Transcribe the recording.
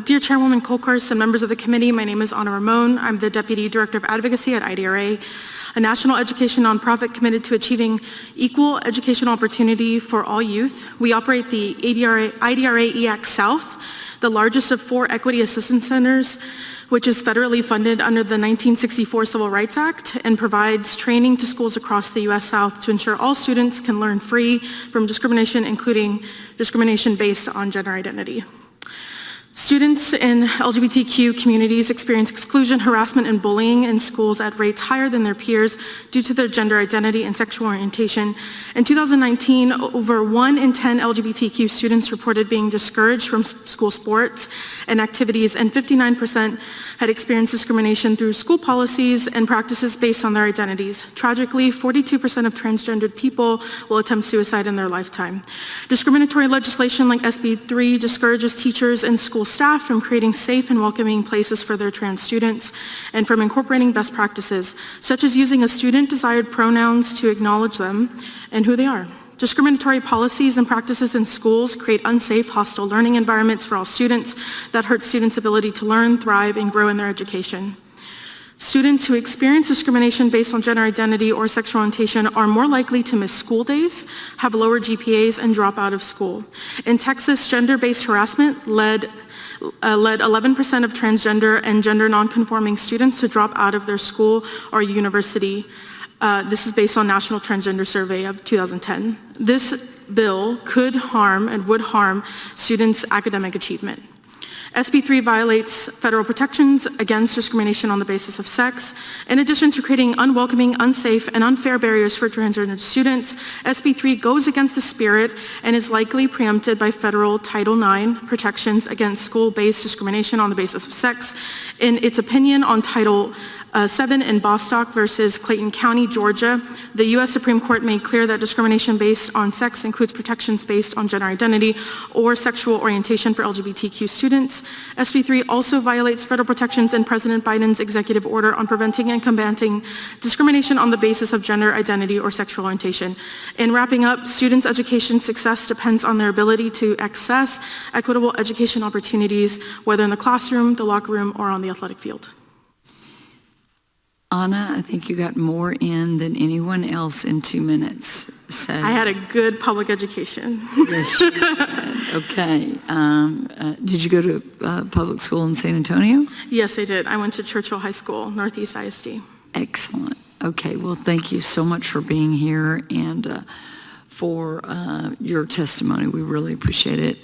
Dear Chairwoman Kolkars and members of the committee, my name is Ana Ramon. I'm the Deputy Director of Advocacy at IDRA, a national education nonprofit committed to achieving equal educational opportunity for all youth. We operate the IDRA EAC South, the largest of 4 equity assistance centers, which is federally funded under the 1964 Civil Rights Act and provides training to schools across the U.S. South to ensure all students can learn free from discrimination, including discrimination based on gender identity. Students in LGBTQ communities experience exclusion, harassment, and bullying in schools at rates higher than their peers due to their gender identity and sexual orientation. In 2019, over 1 in 10 LGBTQ students reported being discouraged from school sports and activities, and 59% had experienced discrimination through school policies and practices based on their identities. Tragically, 42% of transgendered people will attempt suicide in their lifetime. Discriminatory legislation like SB 3 discourages teachers and school staff from creating safe and welcoming places for their trans students and from incorporating best practices, such as using a student-desired pronouns to acknowledge them and who they are. Discriminatory policies and practices in schools create unsafe, hostile learning environments for all students that hurt students' ability to learn, thrive, and grow in their education. Students who experience discrimination based on gender identity or sexual orientation are more likely to miss school days, have lower GPAs, and drop out of school. In Texas, gender-based harassment led 11% of transgender and gender nonconforming students to drop out of their school or university. This is based on National Transgender Survey of 2010. This bill could harm and would harm students' academic achievement. SB 3 violates federal protections against discrimination on the basis of sex. In addition to creating unwelcoming, unsafe, and unfair barriers for transgender students, SB 3 goes against the spirit and is likely preempted by federal Title IX protections against school-based discrimination on the basis of sex. In its opinion on Title 7 in Bostock versus Clayton County, Georgia, the U.S. Supreme Court made clear that discrimination based on sex includes protections based on gender identity or sexual orientation for LGBTQ students. SB 3 also violates federal protections in President Biden's executive order on preventing and combating discrimination on the basis of gender identity or sexual orientation. In wrapping up, students' education success depends on their ability to access equitable education opportunities, whether in the classroom, the locker room, or on the athletic field. Anna, I think you got more in than anyone else in 2 minutes. So I had a good public education. Yes, you did. Okay. Did you go to public school in San Antonio? Yes, I did. I went to Churchill High School, Northeast ISD. Excellent. Okay. Well, thank you so much for being here and for your testimony. We really appreciate it.